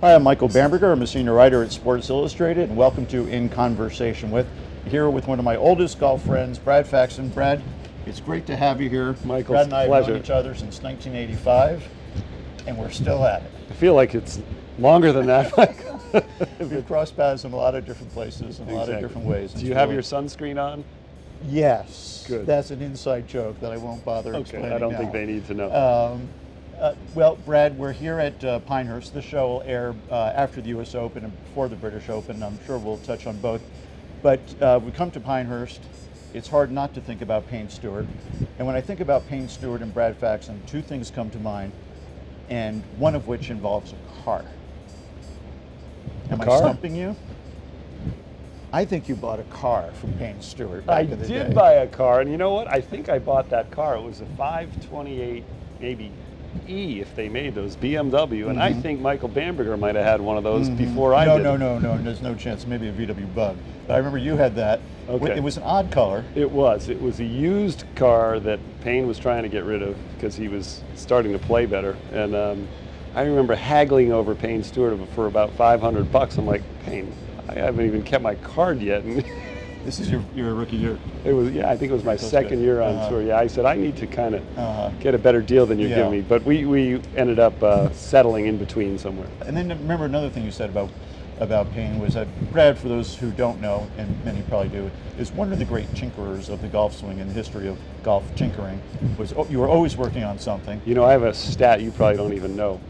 Hi, I'm Michael Bamberger. I'm a senior writer at Sports Illustrated, and welcome to In Conversation With. Here with one of my oldest golf friends, Brad Faxon. Brad, it's great to have you here. Michael, Brad and I pleasure. have known each other since 1985, and we're still at it. I feel like it's longer than that, Michael. We've crossed paths in a lot of different places, in a lot of different ways. Do you have your sunscreen on? Yes. Good. That's an inside joke that I won't bother explaining I don't now. think they need to know. Well, Brad, we're here at Pinehurst. This show will air after the U.S. Open and before the British Open. I'm sure we'll touch on both. But we come to Pinehurst. It's hard not to think about Payne Stewart. And when I think about Payne Stewart and Brad Faxon, two things come to mind, and one of which involves a car. Am I stumping you? I think you bought a car from Payne Stewart back in the day. I did buy a car, and you know what? I think I bought that car. It was a 528, maybe E, if they made those, BMW, and I think Michael Bamberger might have had one of those before I did. No, there's no chance. Maybe a VW Bug. But I remember you had that. Okay. It was an odd color. It was a used car that Payne was trying to get rid of because he was starting to play better. And I remember haggling over Payne Stewart for about $500. I'm like, Payne, I haven't even kept my card yet. And this is your rookie year. It was, I think it was my second year on tour. Yeah, I said I need to kind of get a better deal than you're giving me. But we ended up settling in between somewhere. And then remember another thing you said about Payne was that Brad, for those who don't know, and many probably do, is one of the great tinkerers of the golf swing in the history of golf tinkering. You were always working on something. You know, I have a stat you probably don't even know.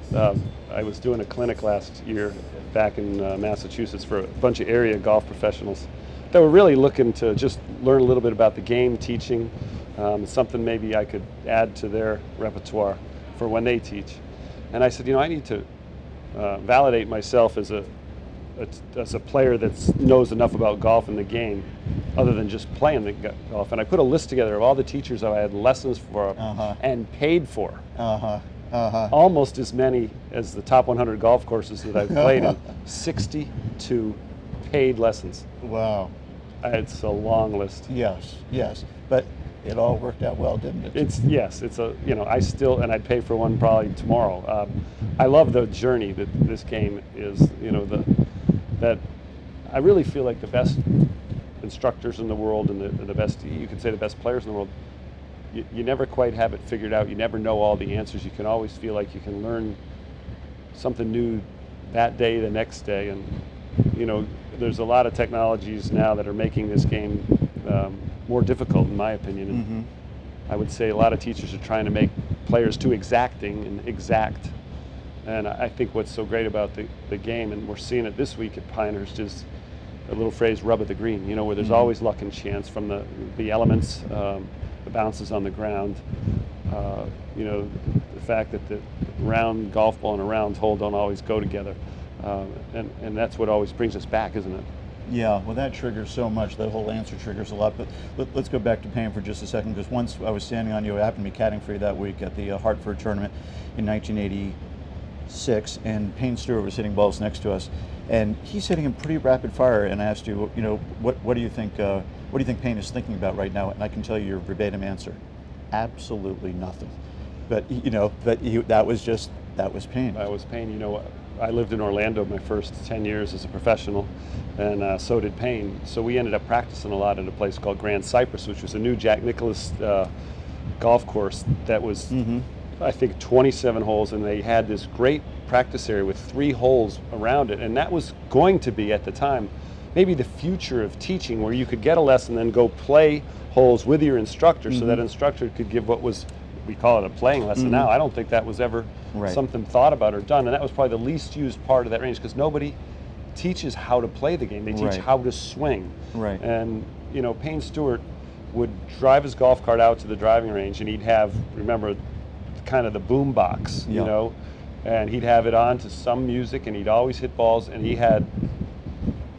I was doing a clinic last year back in Massachusetts for a bunch of area golf professionals that were really looking to just learn a little bit about the game, teaching, something maybe I could add to their repertoire for when they teach. And I said, I need to validate myself as a player that knows enough about golf and the game other than just playing the golf. And I put a list together of all the teachers that I had lessons for and paid for. Almost as many as the top 100 golf courses that I've played in. 62 paid lessons. Wow. It's a long list. Yes. But it all worked out well, didn't it? I still, and I'd pay for one probably tomorrow. I love the journey that this game is, that I really feel like the best instructors in the world and the best, you could say the best players in the world, you never quite have it figured out. You never know all the answers. You can always feel like you can learn something new that day, the next day. And, there's a lot of technologies now that are making this game more difficult, in my opinion. And I would say a lot of teachers are trying to make players too exacting and exact. And I think what's so great about the game, and we're seeing it this week at Pinehurst, is a little phrase, rub of the green, where there's always luck and chance from the elements, the bounces on the ground, the fact that the round golf ball and a round hole don't always go together. And that's what always brings us back, isn't it? Yeah, well, that triggers so much. That whole answer triggers a lot. But let's go back to Payne for just a second, because once I was standing on you, I happened to be caddying for you that week at the Hartford tournament in 1986, and Payne Stewart was hitting balls next to us, and he's hitting them pretty rapid fire. And I asked you, what do you think? What do you think Payne is thinking about right now? And I can tell you your verbatim answer: absolutely nothing. But that was Payne. That was Payne. I lived in Orlando my first 10 years as a professional, and so did Payne. So we ended up practicing a lot at a place called Grand Cypress, which was a new Jack Nicklaus golf course that was, I think, 27 holes, and they had this great practice area with 3 holes around it, and that was going to be, at the time, maybe the future of teaching, where you could get a lesson and then go play holes with your instructor, so that instructor could give what was, we call it a playing lesson now. I don't think that was ever something thought about or done, and that was probably the least used part of that range, because nobody teaches how to play the game. They teach how to swing. Right. And Payne Stewart would drive his golf cart out to the driving range, and he'd have, remember, kind of the boom box, and he'd have it on to some music, and he'd always hit balls, and he had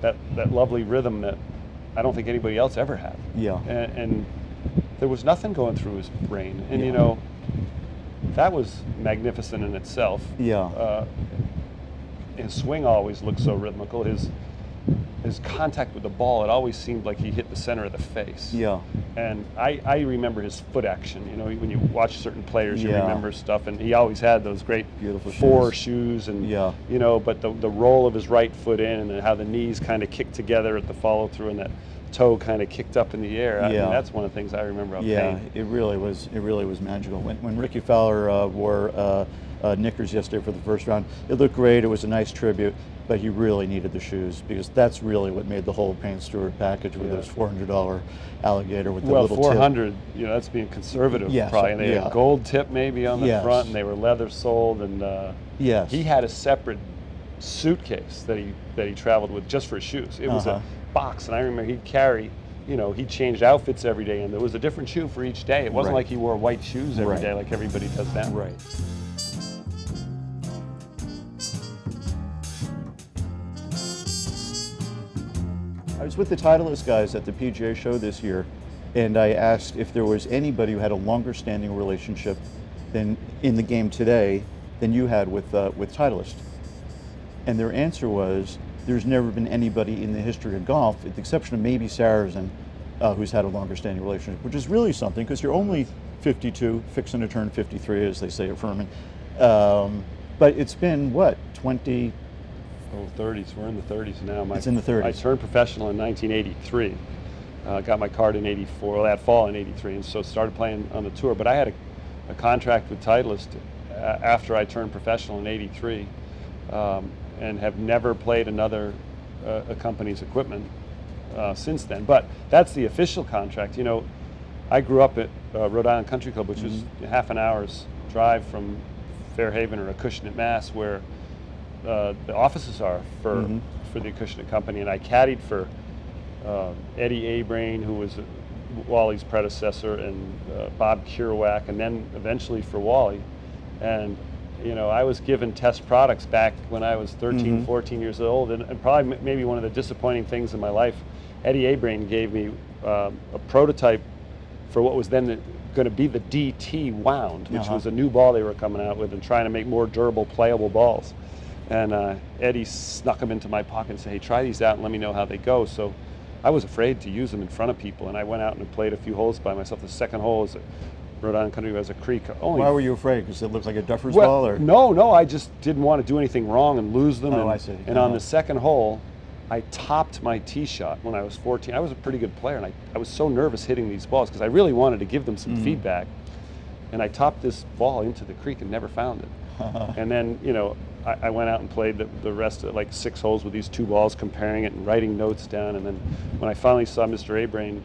that lovely rhythm that I don't think anybody else ever had. Yeah. And there was nothing going through his brain, and that was magnificent in itself. Yeah. His swing always looked so rhythmical. His his contact with the ball, it always seemed like he hit the center of the face. Yeah. And I remember his foot action. You know, when you watch certain players, you Yeah. remember stuff. And he always had those great Beautiful four shoes. shoes and, Yeah. you know, but the roll of his right foot in and then how the knees kind of kicked together at the follow through and that toe kind of kicked up in the air. I mean, Yeah. that's one of the things I remember about Yeah, Payne. it really was magical. When Ricky Fowler wore knickers yesterday for the first round, it looked great. It was a nice tribute, but he really needed the shoes because that's really what made the whole Payne Stewart package with Yeah. those $400 alligator with the Well, little 400, you know, that's being conservative. Yes, probably. And they yeah. had gold tip maybe on the Yes. front, and they were leather soled. And tip. Yes. he had a separate suitcase that he traveled with just for his shoes. It was Uh-huh. a box, and I remember he'd carry. You know, he changed outfits every day, and there was a different shoe for each day. It wasn't Right. like he wore white shoes every Right. day like everybody does now. Right. I was with the Titleist guys at the PGA show this year, and I asked if there was anybody who had a longer standing relationship than in the game today than you had with Titleist. And their answer was, there's never been anybody in the history of golf, with the exception of maybe Sarazen, who's had a longer standing relationship, which is really something because you're only 52, fixing to turn 53, as they say at Furman. But it's been, what, 20? Oh, 30s. We're in the 30s now. It's in the 30s. I turned professional in 1983. Got my card in 84, that fall in 83, and so started playing on the tour. But I had a contract with Titleist after I turned professional in 83. And have never played another a company's equipment since then. But that's the official contract. You know, I grew up at Rhode Island Country Club, which was half an hour's drive from Fairhaven or Acushnet, Mass, where the offices are for the Acushnet Company. And I caddied for Eddie Abrain, who was Wally's predecessor, and Bob Kerouac, and then eventually for Wally. And you know, I was given test products back when I was 13, 14 years old, and probably maybe one of the disappointing things in my life, Eddie Abrain gave me a prototype for what was then going to be the DT Wound, which was a new ball they were coming out with and trying to make more durable, playable balls. And Eddie snuck them into my pocket and said, hey, try these out and let me know how they go. So I was afraid to use them in front of people, and I went out and played a few holes by myself. The second hole is Rhode Island Country has a creek. Why were you afraid? Because it looked like a duffer's well, ball? Or? No, I just didn't want to do anything wrong and lose them. Oh, I see. And on the second hole, I topped my tee shot when I was 14. I was a pretty good player, and I was so nervous hitting these balls because I really wanted to give them some feedback. And I topped this ball into the creek and never found it. And then, you know, I went out and played the rest of like 6 holes with these 2 balls, comparing it and writing notes down. And then when I finally saw Mr. Abrain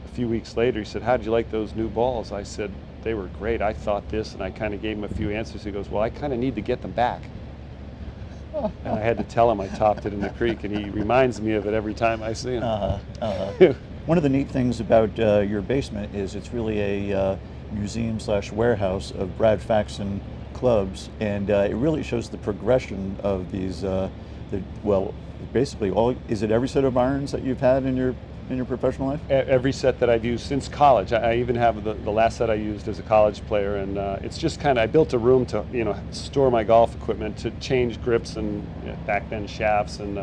a few weeks later, he said, how'd you like those new balls? I said, they were great. I thought this, and I kind of gave him a few answers. He goes, well, I kind of need to get them back. And I had to tell him I topped it in the creek, and he reminds me of it every time I see him. One of the neat things about your basement is it's really a museum/warehouse of Brad Faxon clubs, and it really shows the progression of these. Well, basically, is it every set of irons that you've had in your professional life? Every set that I've used since college. I even have the last set I used as a college player, and it's just kind of, I built a room to, you know, store my golf equipment, to change grips and back then shafts, and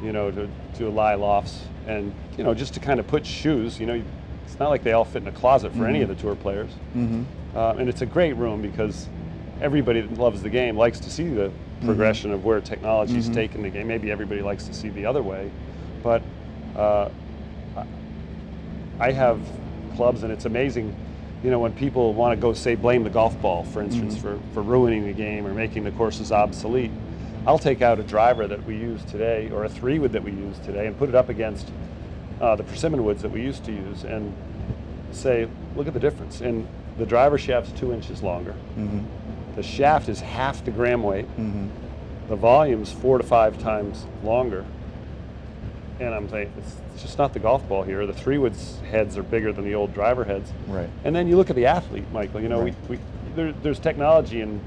you know, to do lie lofts, and you know, just to kind of put shoes. You know, it's not like they all fit in a closet for any of the tour players. And it's a great room because everybody that loves the game likes to see the progression of where technology's taken the game. Maybe everybody likes to see the other way, but I have clubs, and it's amazing, you know, when people want to go say blame the golf ball, for instance, for ruining the game or making the courses obsolete. I'll take out a driver that we use today, or a 3-wood that we use today, and put it up against the persimmon woods that we used to use, and say, look at the difference. And the driver shaft's 2 inches longer. The shaft is half the gram weight. The volume's 4 to 5 times longer. And I'm saying, it's just not the golf ball here. The 3-wood's heads are bigger than the old driver heads. Right. And then you look at the athlete, Michael. You know, there's technology in,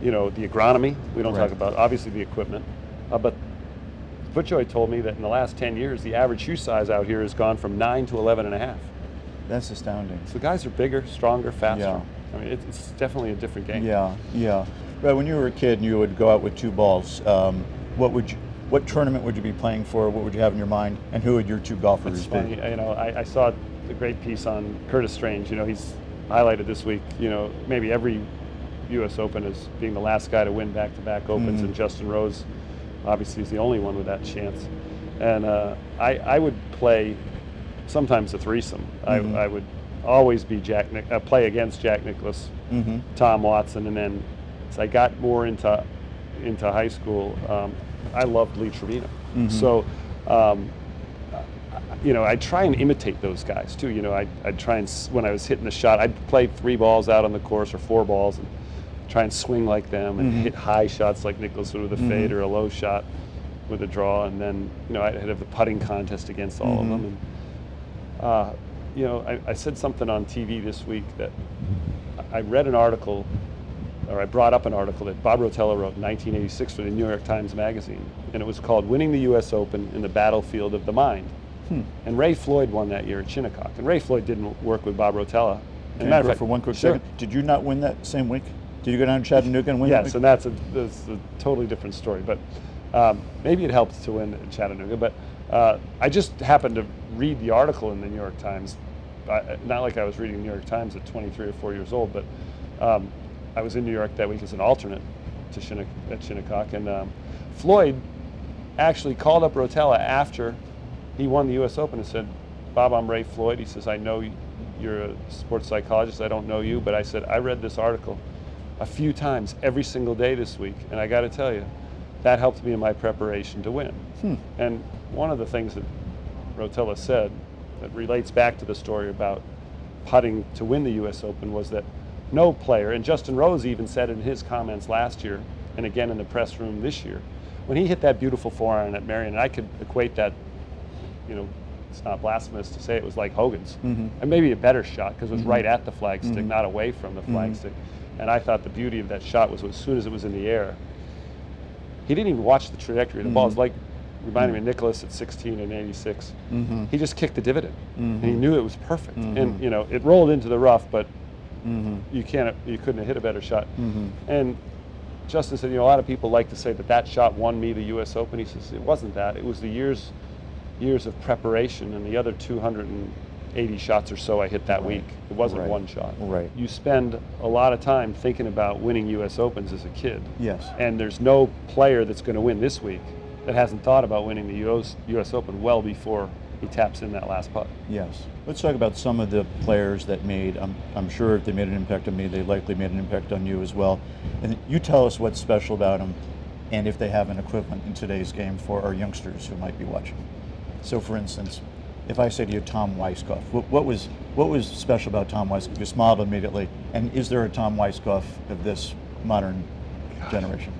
you know, the agronomy. We don't talk about, obviously, the equipment. But FootJoy told me that in the last 10 years, the average shoe size out here has gone from 9 to 11.5. That's astounding. So guys are bigger, stronger, faster. Yeah. I mean, it's definitely a different game. Yeah. But when you were a kid and you would go out with 2 balls, what would what tournament would you be playing for? What would you have in your mind? And who would your two golfers It's be? funny, I saw a great piece on Curtis Strange. He's highlighted this week, maybe every U.S. Open as being the last guy to win back-to-back Opens, and Justin Rose obviously is the only one with that chance. And I would play sometimes a threesome. I would always be play against Jack Nicklaus, Tom Watson, and then as I got more into high school, I loved Lee Trevino. So, I'd try and imitate those guys too. I'd try and, when I was hitting the shot, I'd play 3 balls out on the course or 4 balls and try and swing like them and hit high shots like Nicklaus would with a fade, or a low shot with a draw. And then, I'd have the putting contest against all of them. And, I said something on TV this week that I read an article, or I brought up an article that Bob Rotella wrote in 1986 for the New York Times Magazine, and it was called "Winning the U.S. Open in the Battlefield of the Mind." And Ray Floyd won that year at Shinnecock, and Ray Floyd didn't work with Bob Rotella. Can I interrupt for one quick second? Did you not win that same week? Did you go down to Chattanooga and win that week? Yes, and that's a totally different story, but maybe it helped to win at Chattanooga. But I just happened to read the article in the New York Times, not like I was reading the New York Times at 23 or 4 years old, but I was in New York that week as an alternate to Shinnecock, and Floyd actually called up Rotella after he won the U.S. Open and said, "Bob, I'm Ray Floyd." He says, "I know you're a sports psychologist. I don't know you, but I said, I read this article a few times every single day this week, and I got to tell you, that helped me in my preparation to win." And one of the things that Rotella said that relates back to the story about putting to win the U.S. Open was that no player, and Justin Rose even said in his comments last year, and again in the press room this year, when he hit that beautiful 4-iron at Marion, and I could equate that, it's not blasphemous to say it was like Hogan's, and maybe a better shot because it was right at the flagstick, not away from the flagstick. And I thought the beauty of that shot was as soon as it was in the air, he didn't even watch the trajectory of the ball. It's like, reminding me of Nicklaus at 16 and 86. He just kicked the dividend, and he knew it was perfect. And it rolled into the rough, but you couldn't have hit a better shot. And Justin said, a lot of people like to say that shot won me the U.S. Open. He says it wasn't that. It was the years of preparation and the other 280 shots or so I hit that week. It wasn't one shot. You spend a lot of time thinking about winning U.S. Opens as a kid. Yes. And there's no player that's going to win this week that hasn't thought about winning the U.S. Open well before he taps in that last putt. Yes. Let's talk about some of the players that made, I'm sure if they made an impact on me, they likely made an impact on you as well. And you tell us what's special about them, and if they have an equivalent in today's game for our youngsters who might be watching. So for instance, if I say to you Tom Weiskopf, what was special about Tom Weiskopf? You smiled immediately. And is there a Tom Weiskopf of this modern generation?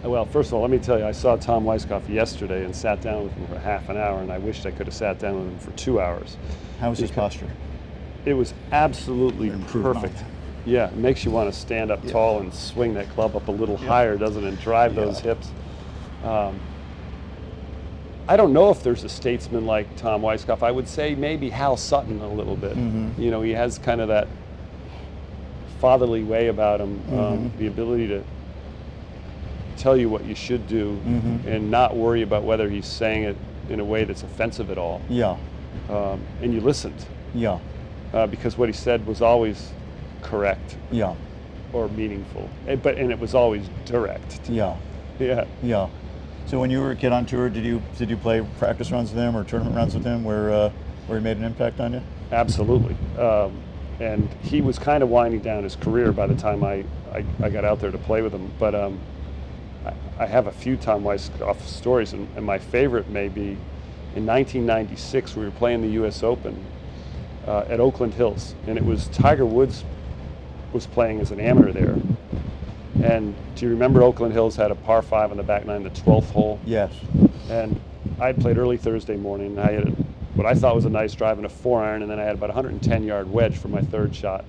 Well, first of all, let me tell you, I saw Tom Weiskopf yesterday and sat down with him for half an hour, and I wished I could have sat down with him for 2 hours. How was his posture? It was absolutely perfect. Mind. Yeah, it makes you want to stand up tall and swing that club up a little higher, doesn't it, and drive those hips. I don't know if there's a statesman like Tom Weiskopf. I would say maybe Hal Sutton a little bit. He has kind of that fatherly way about him, the ability to tell you what you should do and not worry about whether he's saying it in a way that's offensive at all. And you listened. Because what he said was always correct. Or meaningful. And it was always direct. So when you were a kid on tour, did you play practice runs with him or tournament runs with him where he made an impact on you? Absolutely. And he was kind of winding down his career by the time I got out there to play with him. But I have a few Tom Weiskopf stories, and my favorite may be in 1996 we were playing the U.S. Open at Oakland Hills, and it was Tiger Woods was playing as an amateur there. And do you remember Oakland Hills had a par 5 on the back nine, the 12th hole? Yes. And I played early Thursday morning, and I had what I thought was a nice drive and a 4-iron, and then I had about a 110-yard wedge for my third shot.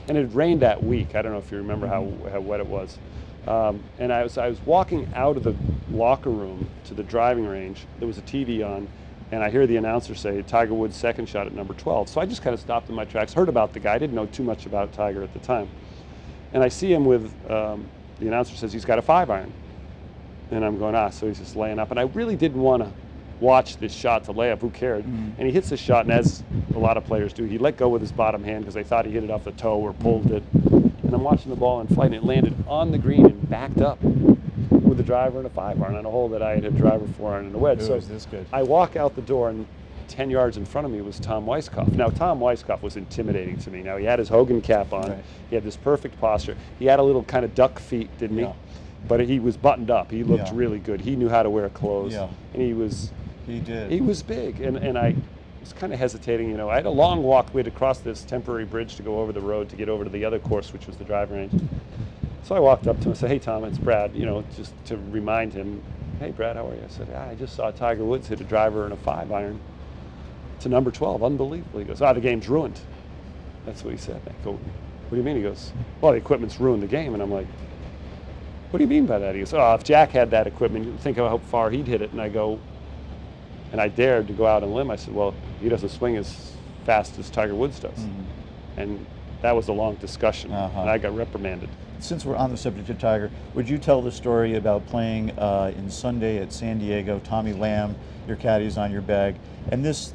And it rained that week. I don't know if you remember how wet it was. And I was walking out of the locker room to the driving range. There was a TV on, and I hear the announcer say, Tiger Woods' second shot at number 12. So I just kind of stopped in my tracks, heard about the guy. I didn't know too much about Tiger at the time. And I see him with, the announcer says he's got a 5-iron. And I'm going, so he's just laying up. And I really didn't want to watch this shot to lay up. Who cared? And he hits the shot, and as a lot of players do, he let go with his bottom hand because they thought he hit it off the toe or pulled it. And I'm watching the ball in flight, and it landed on the green and backed up with a driver and a 5-iron on a hole that I had a driver, 4-iron, and a wedge. So this good. I walk out the door, and 10 yards in front of me was Tom Weiskopf. Now, Tom Weiskopf was intimidating to me. Now, he had his Hogan cap on. Right. He had this perfect posture. He had a little kind of duck feet, didn't he? But he was buttoned up. He looked really good. He knew how to wear clothes. And he was big. And I was kind of hesitating. You know, I had a long walk. We had to cross this temporary bridge to go over the road to get over to the other course, which was the driving range. So I walked up to him and said, "Hey, Tom, it's Brad," you know, just to remind him, "Hey, Brad, how are you?" I said, "I just saw Tiger Woods hit a driver and a 5-iron to number 12. Unbelievable." He goes, "The game's ruined." That's what he said. I go, "What do you mean?" He goes, "Well, the equipment's ruined the game." And I'm like, "What do you mean by that?" He goes, "If Jack had that equipment, you think of how far he'd hit it." And I go, and I dared to go out on a limb. I said, "Well, he doesn't swing as fast as Tiger Woods does." And that was a long discussion, and I got reprimanded. Since we're on the subject of Tiger, would you tell the story about playing in Sunday at San Diego? Tommy Lamb, your caddy's on your bag, and this,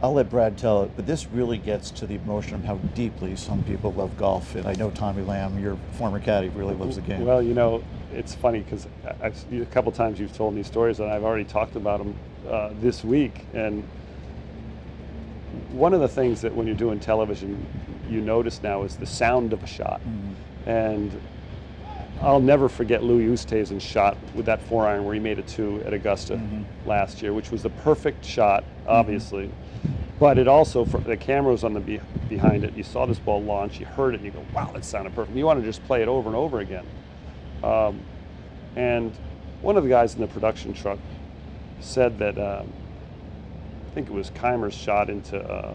I'll let Brad tell it, but this really gets to the emotion of how deeply some people love golf. And I know Tommy Lamb, your former caddy, really loves the game. Well, you know, it's funny because a couple times you've told me stories, and I've already talked about them this week. And one of the things that when you're doing television, you notice now is the sound of a shot. And I'll never forget Louis Oosthuizen's shot with that 4-iron where he made a 2 at Augusta last year, which was the perfect shot, obviously. But it also, the camera was on the behind it. You saw this ball launch, you heard it, and you go, "Wow, that sounded perfect." You want to just play it over and over again. And one of the guys in the production truck said that, I think it was Keimer's shot into,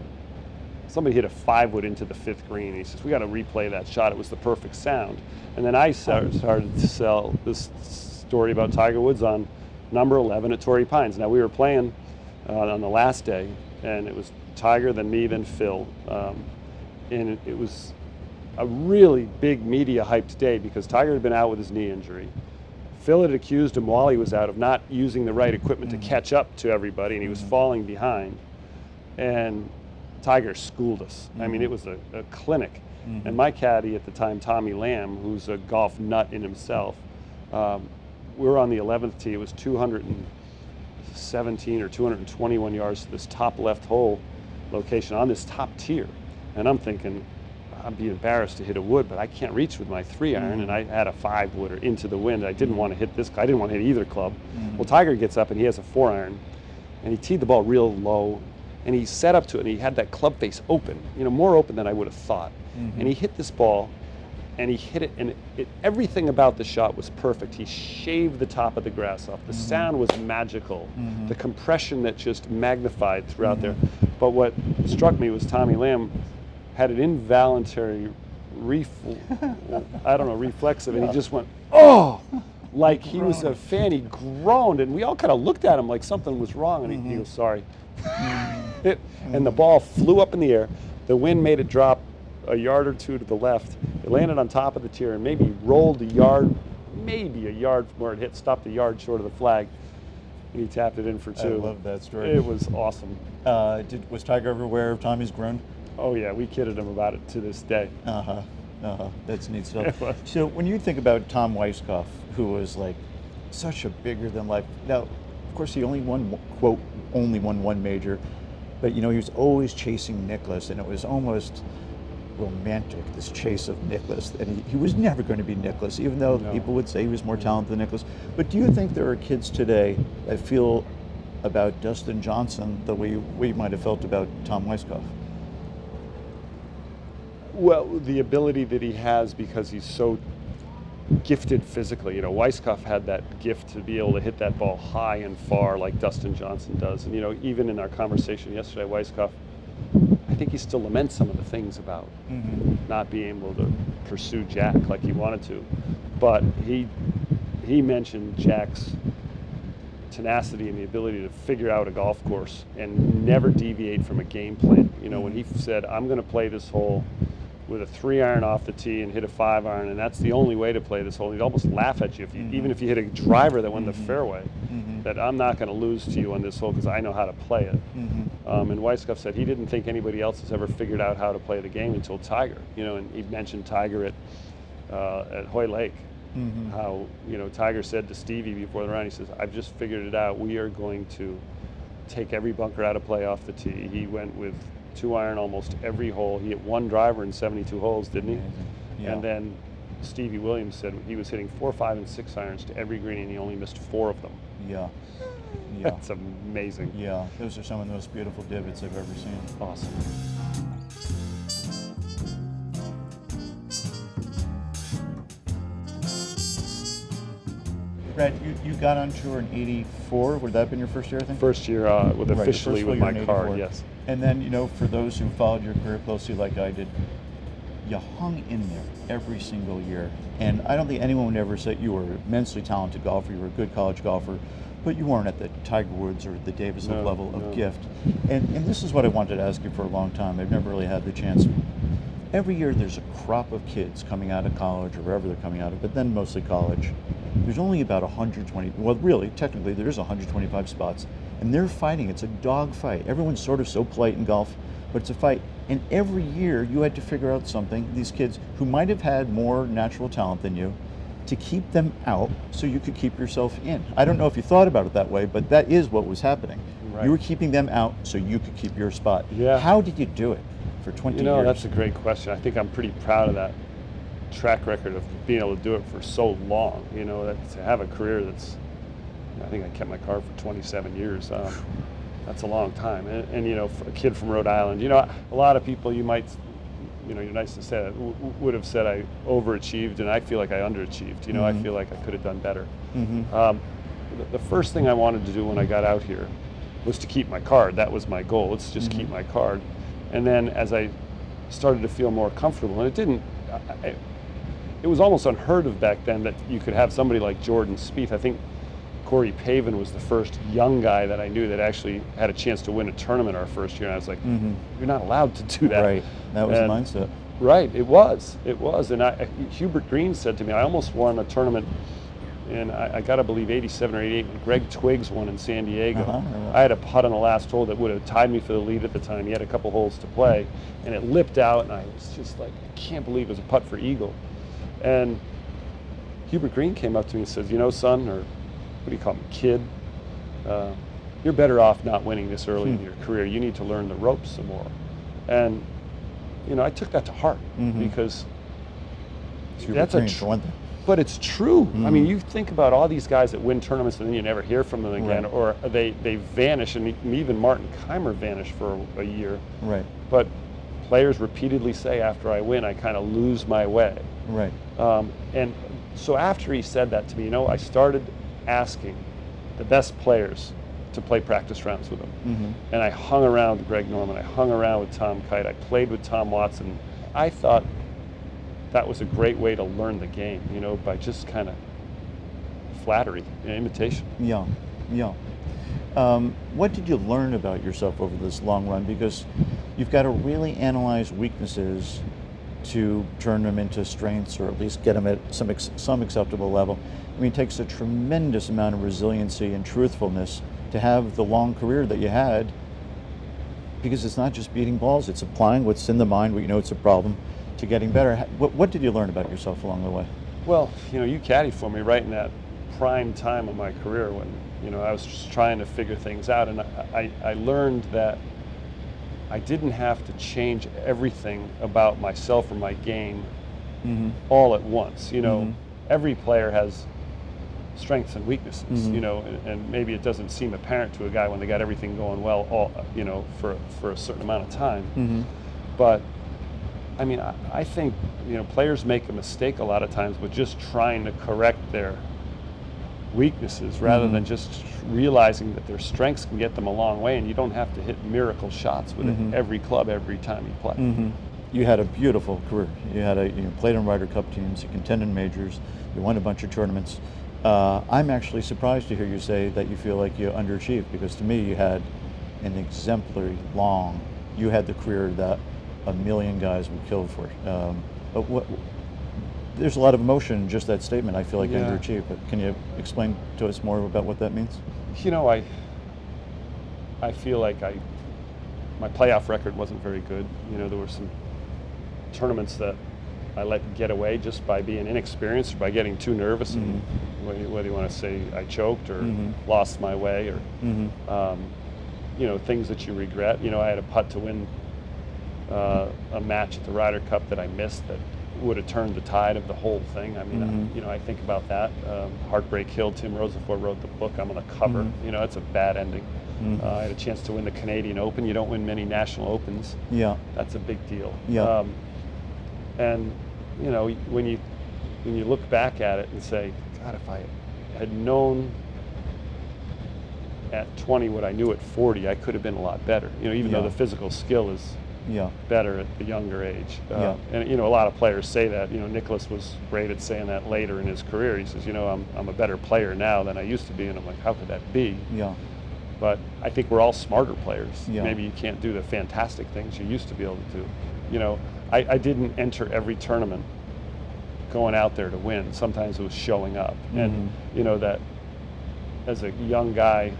somebody hit a 5-wood into the 5th green. He says, "We got to replay that shot. It was the perfect sound." And then I started to sell this story about Tiger Woods on number 11 at Torrey Pines. Now, we were playing on the last day, and it was Tiger, then me, then Phil. And it was a really big media hyped day because Tiger had been out with his knee injury. Phil had accused him while he was out of not using the right equipment to catch up to everybody, and he was falling behind. And Tiger schooled us. I mean, it was a clinic. And my caddy at the time, Tommy Lamb, who's a golf nut in himself, we were on the 11th tee. It was 217 or 221 yards to this top left hole location on this top tier. And I'm thinking, I'd be embarrassed to hit a wood, but I can't reach with my 3-iron, and I had a 5-wooder into the wind. I didn't want to hit this. I didn't want to hit either club. Well, Tiger gets up, and he has a 4-iron, and he teed the ball real low, and he set up to it, and he had that club face open, you know, more open than I would have thought. And he hit this ball, and he hit it, and everything about the shot was perfect. He shaved the top of the grass off. The sound was magical. The compression that just magnified throughout there. But what struck me was Tommy Lamb had an involuntary reflexive, and he just went, "Oh!" like he was a fan. He groaned, and we all kind of looked at him like something was wrong, and he goes, "Sorry." And the ball flew up in the air. The wind made it drop a yard or two to the left. It landed on top of the tier and maybe rolled a yard, maybe a yard from where it hit, stopped a yard short of the flag, and he tapped it in for 2. I love that story. It was awesome. Was Tiger ever aware of Tommy's groan? Oh yeah, we kidded him about it to this day. That's neat stuff. So when you think about Tom Weiskopf, who was like such a bigger than life, now of course he only won, quote, only won one major, but you know, he was always chasing Nicklaus, and it was almost romantic, this chase of Nicklaus, and he was never going to be Nicklaus, even though people would say he was more talented than Nicklaus. But do you think there are kids today that feel about Dustin Johnson the way we might have felt about Tom Weiskopf? Well, the ability that he has because he's so gifted physically. You know, Weiskopf had that gift to be able to hit that ball high and far like Dustin Johnson does. And, you know, even in our conversation yesterday, Weiskopf, I think he still laments some of the things about not being able to pursue Jack like he wanted to. But he mentioned Jack's tenacity and the ability to figure out a golf course and never deviate from a game plan. You know, when he said, "I'm going to play this hole with a 3-iron off the tee and hit a 5-iron, and that's the only way to play this hole. He'd almost laugh at you if you, even if you hit a driver that went the fairway, that I'm not going to lose to you on this hole because I know how to play it. And Weiskopf said he didn't think anybody else has ever figured out how to play the game until Tiger. And he mentioned Tiger at Hoy Lake. How Tiger said to Stevie before the round, he says, "I've just figured it out. We are going to take every bunker out of play off the tee." He went with 2-iron almost every hole. He hit 1 driver in 72 holes, didn't he? Yeah. And then Stevie Williams said he was hitting 4, 5, and 6 irons to every green, and he only missed 4 of them. Yeah. That's amazing. Yeah, those are some of the most beautiful divots I've ever seen. Awesome. Brad, you got on tour in '84. Would that have been your first year, I think? First year officially with my card, yes. And then, for those who followed your career closely like I did, you hung in there every single year. And I don't think anyone would ever say you were an immensely talented golfer, you were a good college golfer, but you weren't at the Tiger Woods or the Davis level of gift. And this is what I wanted to ask you for a long time. I've never really had the chance. Every year there's a crop of kids coming out of college or wherever they're coming out of, but then mostly college. There's only about 120, well really, technically there's 125 spots, and they're fighting. It's a dog fight. Everyone's sort of so polite in golf, but it's a fight. And every year you had to figure out something, these kids who might have had more natural talent than you, to keep them out so you could keep yourself in. I don't know if you thought about it that way, but that is what was happening. Right. You were keeping them out so you could keep your spot. Yeah. How did you do it for 20 years? That's a great question. I think I'm pretty proud of that track record of being able to do it for so long. To have a career that's, I think I kept my card for 27 years. That's a long time. And for a kid from Rhode Island, a lot of people you might, you're nice to say that, would have said I overachieved, and I feel like I underachieved. I feel like I could have done better. The first thing I wanted to do when I got out here was to keep my card. That was my goal. Let's just keep my card. And then as I started to feel more comfortable, and it was almost unheard of back then that you could have somebody like Jordan Spieth. I think Corey Pavin was the first young guy that I knew that actually had a chance to win a tournament our first year. And I was like, you're not allowed to do that. Right, that was the mindset. Right, it was. And Hubert Green said to me, I almost won a tournament in, I got to believe, 87 or 88 when Greg Twiggs won in San Diego. I had a putt on the last hole that would have tied me for the lead at the time. He had a couple holes to play, and it lipped out, and I was just like, I can't believe it was a putt for eagle. And Hubert Green came up to me and says, son, or what do you call me, kid, you're better off not winning this early in your career. You need to learn the ropes some more. And, I took that to heart because that's but it's true. I mean, you think about all these guys that win tournaments and then you never hear from them again, or they vanish, and even Martin Keimer vanished for a year. Right. But players repeatedly say, after I win, I kind of lose my way. Right. And so after he said that to me, I started asking the best players to play practice rounds with him. And I hung around with Greg Norman. I hung around with Tom Kite. I played with Tom Watson. I thought that was a great way to learn the game, by just kind of flattery and imitation. Yeah. What did you learn about yourself over this long run? Because you've got to really analyze weaknesses to turn them into strengths, or at least get them at some acceptable level. I mean, it takes a tremendous amount of resiliency and truthfulness to have the long career that you had, because it's not just beating balls, it's applying what's in the mind, what you know it's a problem, to getting better. What did you learn about yourself along the way? Well, you caddied for me right in that prime time of my career when, I was just trying to figure things out, and I learned that I didn't have to change everything about myself or my game all at once. Every player has strengths and weaknesses, and maybe it doesn't seem apparent to a guy when they got everything going well, for a certain amount of time. But I mean, I think, players make a mistake a lot of times with just trying to correct their weaknesses rather than just realizing that their strengths can get them a long way, and you don't have to hit miracle shots with every club every time you play. You had a beautiful career. You played on Ryder Cup teams, you contended in majors, you won a bunch of tournaments. I'm actually surprised to hear you say that you feel like you underachieved, because to me you had an exemplary you had the career that a million guys would kill for. But there's a lot of emotion in just that statement. I feel like underachieved. But can you explain to us more about what that means? You know, I feel like my playoff record wasn't very good. You know, there were some tournaments that I let get away just by being inexperienced or by getting too nervous, and whether you want to say I choked or lost my way or you know, things that you regret. You know, I had a putt to win a match at the Ryder Cup that I missed that would have turned the tide of the whole thing. I mean, you know, I think about that. Heartbreak Hill. Tim Rosenfeld wrote the book. I'm on the cover. You know, it's a bad ending. I had a chance to win the Canadian Open. You don't win many national opens. Yeah, that's a big deal. Yeah. And you know, when you look back at it and say, God, if I had known at 20 what I knew at 40, I could have been a lot better. You know, even though the physical skill is better at the younger age. And you know, a lot of players say that. You know, Nicklaus was great at saying that later in his career. He says, you know, I'm a better player now than I used to be, and I'm like, how could that be? Yeah. But I think we're all smarter players. Maybe you can't do the fantastic things you used to be able to do. You know, I didn't enter every tournament going out there to win. Sometimes it was showing up. And you know, that as a young guy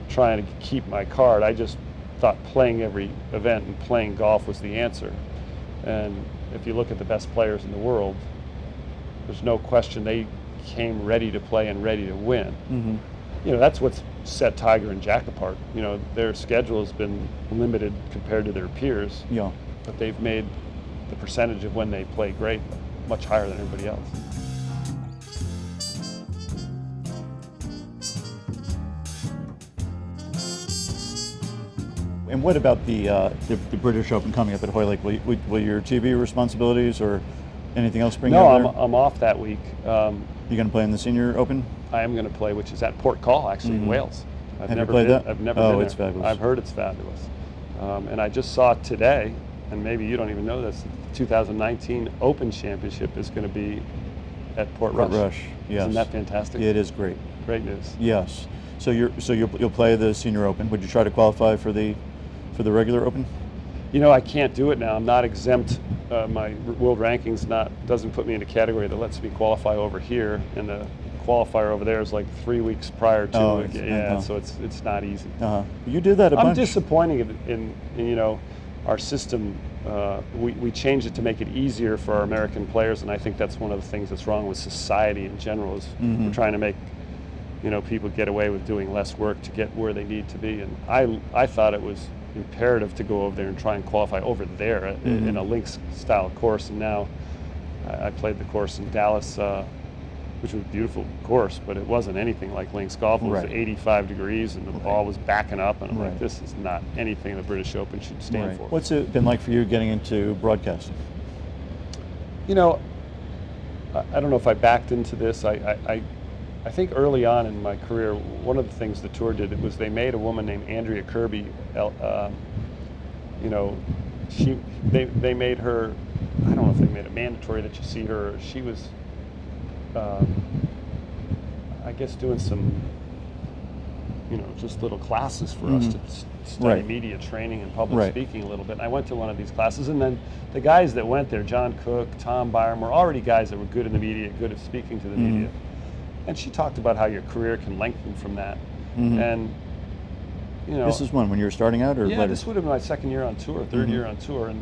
trying to keep my card, I just thought playing every event and playing golf was the answer. And if you look at the best players in the world, there's no question they came ready to play and ready to win. You know, that's what's set Tiger and Jack apart. You know, their schedule has been limited compared to their peers. Yeah. But they've made the percentage of when they play great much higher than everybody else. And what about the British Open coming up at Hoylake? Will your TV responsibilities or anything else bring you over there? I'm off that week. You going to play in the Senior Open? I am going to play, which is at Port Call, actually, in Wales. Have you played that? I've never been there. It's fabulous. I've heard it's fabulous. And I just saw today, and maybe you don't even know this, the 2019 Open Championship is going to be at Port Rush. Yes. Isn't that fantastic? It is great. Great news. Yes. So you'll play the Senior Open. Would you try to qualify for the regular Open? You know, I can't do it now. I'm not exempt. My world rankings doesn't put me in a category that lets me qualify over here, and the qualifier over there is like 3 weeks prior to so it's not easy. You did that a bunch. I'm disappointed in you know, our system. We changed it to make it easier for our American players, and I think that's one of the things that's wrong with society in general is we're trying to make, you know, people get away with doing less work to get where they need to be. And I thought it was imperative to go over there and try and qualify over there in a links style course. And now I played the course in Dallas, which was a beautiful course, but it wasn't anything like links golf. It was 85 degrees and the ball was backing up, and I'm like, this is not anything the British Open should stand for. What's it been like for you getting into broadcasting? You know, I don't know if I backed into this. I think early on in my career, one of the things the tour did was they made a woman named Andrea Kirby. You know, they made her. I don't know if they made it mandatory that you see her. She was, I guess, doing some, you know, just little classes for us to study media training and public speaking a little bit. And I went to one of these classes, and then the guys that went there, John Cook, Tom Byron, were already guys that were good in the media, good at speaking to the media. And she talked about how your career can lengthen from that. And, you know. This is when you were starting out, or later? This would have been my second year on tour, third year on tour. And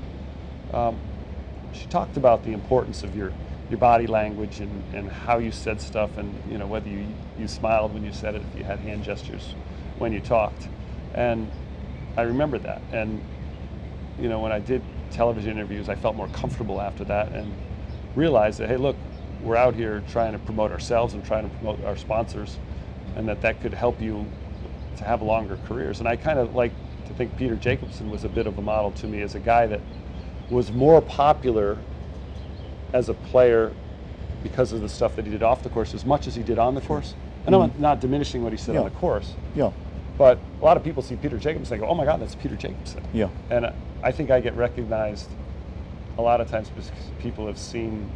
she talked about the importance of your body language and how you said stuff, and, you know, whether you smiled when you said it, if you had hand gestures when you talked. And I remember that. And, you know, when I did television interviews, I felt more comfortable after that and realized that, hey, look, we're out here trying to promote ourselves and trying to promote our sponsors, and that could help you to have longer careers. And I kind of like to think Peter Jacobsen was a bit of a model to me as a guy that was more popular as a player because of the stuff that he did off the course as much as he did on the course. And I'm not diminishing what he said on the course. But a lot of people see Peter Jacobsen and go, oh my God, that's Peter Jacobsen. And I think I get recognized a lot of times because people have seen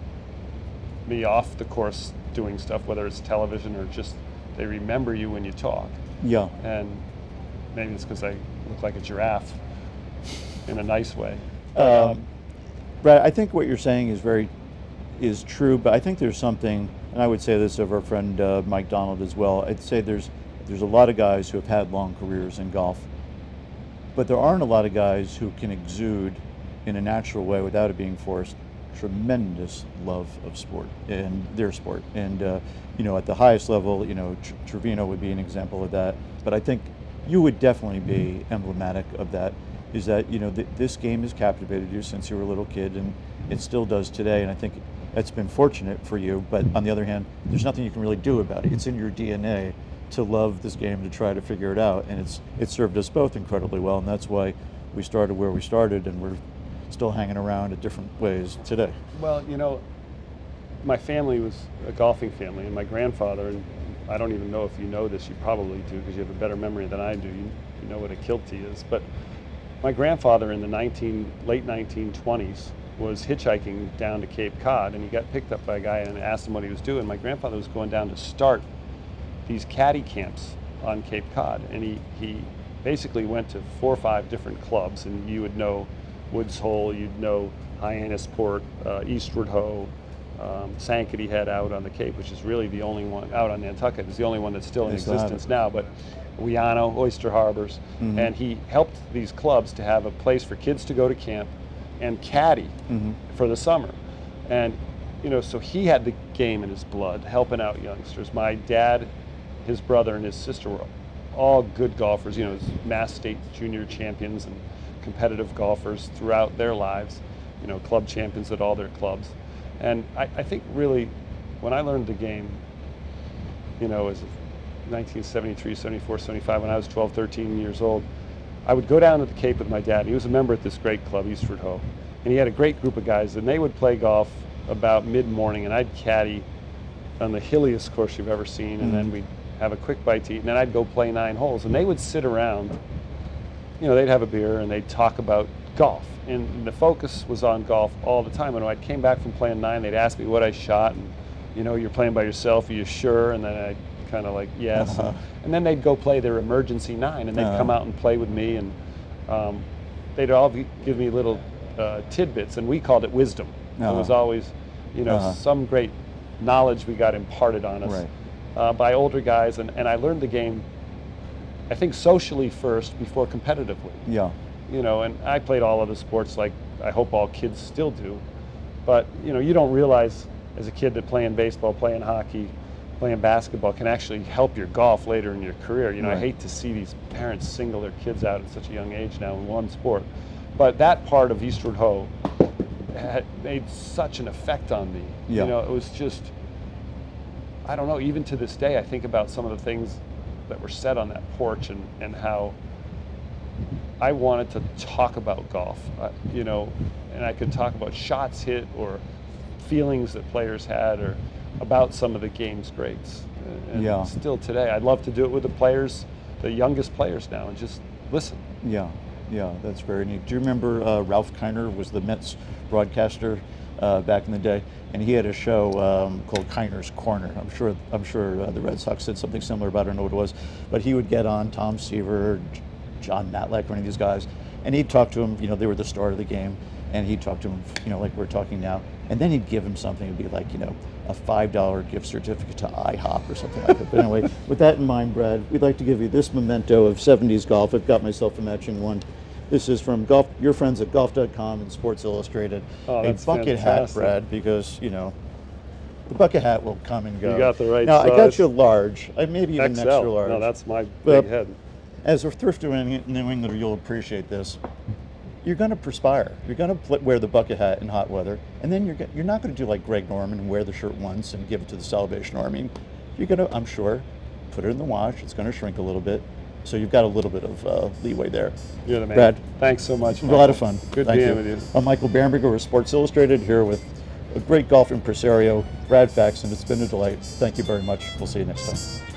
me off the course doing stuff, whether it's television or just they remember you when you talk. And maybe it's because I look like a giraffe in a nice way. Brad, I think what you're saying is true, but I think there's something, and I would say this of our friend Mike Donald as well. I'd say there's a lot of guys who have had long careers in golf, but there aren't a lot of guys who can exude in a natural way without it being forced tremendous love of sport and their sport. And at the highest level, Trevino would be an example of that. But I think you would definitely be emblematic of that. Is that this game has captivated you since you were a little kid, and it still does today. And I think that's been fortunate for you. But on the other hand, there's nothing you can really do about it. It's in your DNA to love this game, to try to figure it out, and it's served us both incredibly well. And that's why we started where we started, and we're still hanging around in different ways today. Well, my family was a golfing family, and my grandfather, and I don't even know if you know this, you probably do because you have a better memory than I do. You know what a kiltie is. But my grandfather in the late 1920s was hitchhiking down to Cape Cod, and he got picked up by a guy and asked him what he was doing. My grandfather was going down to start these caddy camps on Cape Cod, and he basically went to 4 or 5 different clubs, and you would know Woods Hole, you'd know Hyannisport, Eastward Ho, Sankaty Head out on the Cape, which is really the only one, out on Nantucket, is the only one that's still in existence now, but Weano, Oyster Harbors, and he helped these clubs to have a place for kids to go to camp and caddy for the summer. And, so he had the game in his blood, helping out youngsters. My dad, his brother, and his sister were all good golfers, Mass State junior champions and competitive golfers throughout their lives, club champions at all their clubs. And I think really, when I learned the game, as 1973, 74, 75, when I was 12, 13 years old, I would go down to the Cape with my dad. He was a member at this great club, Eastward Ho, and he had a great group of guys, and they would play golf about mid-morning, and I'd caddy on the hilliest course you've ever seen, and then we'd have a quick bite to eat, and then I'd go play 9 holes, and they would sit around, they'd have a beer, and they'd talk about golf, and the focus was on golf all the time. And when I came back from playing 9, they'd ask me what I shot, and you're playing by yourself, are you sure? And then I'd kind of like, yes. And then they'd go play their emergency 9, and they'd come out and play with me, and they'd all give me little tidbits, and we called it wisdom. It was always, some great knowledge we got imparted on us by older guys, and I learned the game, I think, socially first before competitively. Yeah. And I played all other sports like I hope all kids still do, but you don't realize as a kid that playing baseball, playing hockey, playing basketball can actually help your golf later in your career. I hate to see these parents single their kids out at such a young age now in one sport, but that part of Eastward Ho had made such an effect on me. It was just, I don't know, even to this day I think about some of the things that were said on that porch, and how I wanted to talk about golf, and I could talk about shots hit or feelings that players had, or about some of the game's greats. And still today, I'd love to do it with the players, the youngest players now, and just listen. Yeah, that's very neat. Do you remember Ralph Kiner was the Mets broadcaster back in the day, and he had a show called Kiner's Corner. I'm sure the Red Sox said something similar about it. I don't know what it was, but he would get on Tom Seaver, John Matlack, one of these guys, and he'd talk to him. They were the start of the game, and he'd talk to him, like we're talking now, and then he'd give him something. It'd be like, a $5 gift certificate to IHOP or something like that. But anyway, with that in mind, Brad, we'd like to give you this memento of 70s golf. I've got myself a matching one. This is from your friends at Golf.com and Sports Illustrated. Oh, a that's bucket fantastic. hat, Brad, because the bucket hat will come and go. You got the right now, size. I got you large, maybe even XL. extra large. No, that's my big head. As a thrifter in New England, you'll appreciate this. You're going to perspire. You're going to wear the bucket hat in hot weather, and then you're not going to do like Greg Norman and wear the shirt once and give it to the Salvation Army. You're going to, I'm sure, put it in the wash. It's going to shrink a little bit, so you've got a little bit of leeway there. You're the man. Brad, thanks so much. It was a lot of fun. Good Thank being you. with you. I'm Michael Bamberger with Sports Illustrated, here with a great golf impresario, Brad Faxon. It's been a delight. Thank you very much. We'll see you next time.